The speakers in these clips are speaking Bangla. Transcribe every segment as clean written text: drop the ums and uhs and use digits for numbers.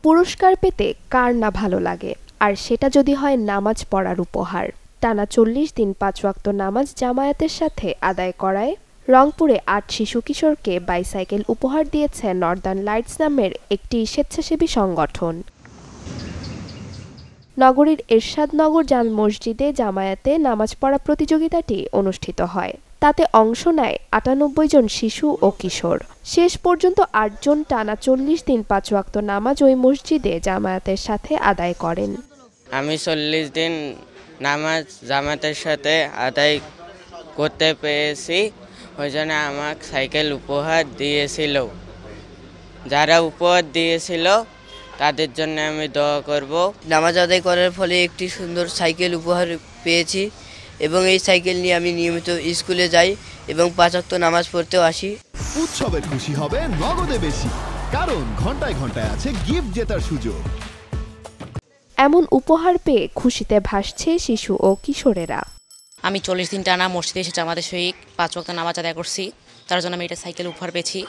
পুরস্কার পেতে কার না ভালো লাগে, আর সেটা যদি হয় নামাজ পড়ার উপহার। টানা ৪০ দিন ৫ ওয়াক্ত নামাজ জামায়াতের সাথে আদায় করায় রংপুরে ৮ শিশু কিশোরকে বাইসাইকেল উপহার দিয়েছে নর্দার্ন লাইটস নামের একটি স্বেচ্ছাসেবী সংগঠন। নগরীর এরশাদনগর জামে মসজিদে জামায়াতে নামাজ পড়া প্রতিযোগিতাটি অনুষ্ঠিত হয়। তাতে অংশ নেয় ৯৮ জন শিশু ও কিশোর। শেষ পর্যন্ত ৮ জন টানা ৪০ দিন ৫ ওয়াক্ত নামাজ ওই মসজিদে জামায়াতের সাথে আদায় করেন। আমি ৪০ দিন নামাজ জামায়াতের সাথে আদায় করতে পেরেছি, ওই জন্য আমাকে সাইকেল উপহার দিয়েছিল। যারা উপহার দিয়েছিল তাদের জন্য আমি দোয়া করব। নামাজ আদায় করার ফলে একটি সুন্দর সাইকেল উপহার পেয়েছি এবং এই সাইকেল নিয়ে আমি নিয়মিত স্কুলে যাই এবং ৫ ওয়াক্ত নামাজ পড়তেও আসি। উৎসবে খুশি হবে নগদে বেশি, কারণ ঘন্টায় ঘন্টায় আছে গিফট জেতার সুযোগ। এমন উপহার পেয়ে খুশিতে ভাসছে শিশু ও কিশোরেরা। আমি ৪০ দিন টানা মসজিদে এসে জামাতের সহিত ৫ ওয়াক্ত নামাজ আদায় করছি, তার জন্য আমি এটা সাইকেল উপহার পেয়েছি।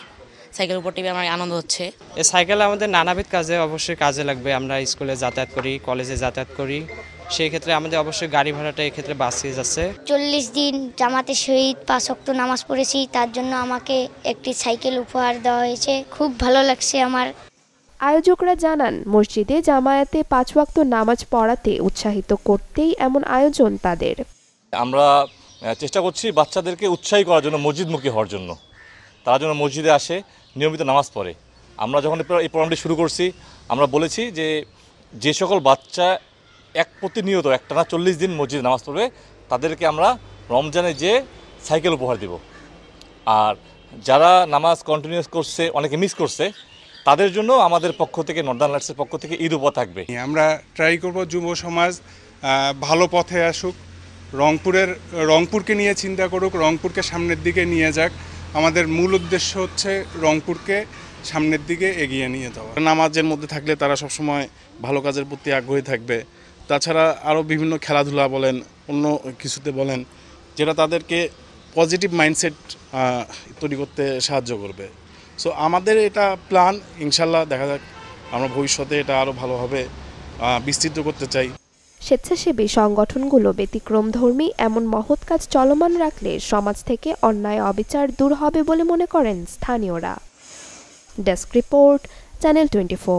সাইকেল উপর টিপে আমার আনন্দ হচ্ছে। এই সাইকেল আমাদের নানাবিধ কাজে অবশ্যই কাজে লাগবে। আমরা স্কুলে যাতায়াত করি, কলেজে যাতায়াত করি, সেই ক্ষেত্রে আমাদের অবশ্যই গাড়ি ভাড়াটা এক্ষেত্রে বাঁচিয়ে যাচ্ছে। ৪০ দিন জামাতের সহিত ৫ ওয়াক্ত নামাজ পড়েছি, তার জন্য আমাকে একটি সাইকেল উপহার দেওয়া হয়েছে। খুব ভালো লাগছে আমার। আয়োজকরা জানান, মসজিদে জামায়াতে ৫ ওয়াক্ত নামাজ পড়াতে উৎসাহিত করতেই এমন আয়োজন তাদের। আমরা চেষ্টা করছি বাচ্চাদেরকে উৎসাহী করার জন্য, মসজিদমুখী হওয়ার জন্য। তারা যেন মসজিদে আসে, নিয়মিত নামাজ পড়ে। আমরা যখন এই প্রোগ্রামটি শুরু করছি, আমরা বলেছি যে সকল বাচ্চা প্রতিনিয়ত একটানা ৪০ দিন মসজিদে নামাজ পড়বে, তাদেরকে আমরা রমজানে যে সাইকেল উপহার দেব। আর যারা নামাজ কন্টিনিউস করছে, অনেকে মিস করছে, তাদের জন্য আমাদের পক্ষ থেকে, নর্দার্ন লাইটসের পক্ষ থেকে ঈদ উপহার থাকবে। আমরা ট্রাই করব যুব সমাজ ভালো পথে আসুক, রংপুরকে নিয়ে চিন্তা করুক, রংপুরকে সামনের দিকে নিয়ে যাক। আমাদের মূল উদ্দেশ্য হচ্ছে রংপুরকে সামনের দিকে এগিয়ে নিয়ে যাওয়া। নামাজের মধ্যে থাকলে তারা সবসময় ভালো কাজের প্রতি আগ্রহী থাকবে। তাছাড়া আরও বিভিন্ন খেলাধুলা বলেন, অন্য কিছুতে বলেন, যেটা তাদেরকে পজিটিভ মাইন্ডসেট তৈরি করতে সাহায্য করবে। সো আমাদের এটা প্ল্যান, ইনশাল্লাহ দেখা যাক, আমরা ভবিষ্যতে এটা আরও ভালোভাবে বিস্তৃত করতে চাই। স্বেচ্ছাসেবী সংগঠনগুলো ব্যতিক্রমধর্মী এমন মহৎ কাজ চলমান রাখলে সমাজ থেকে অন্যায় অবিচার দূর হবে বলে মনে করেন স্থানীয়রা। Desk report, channel 24।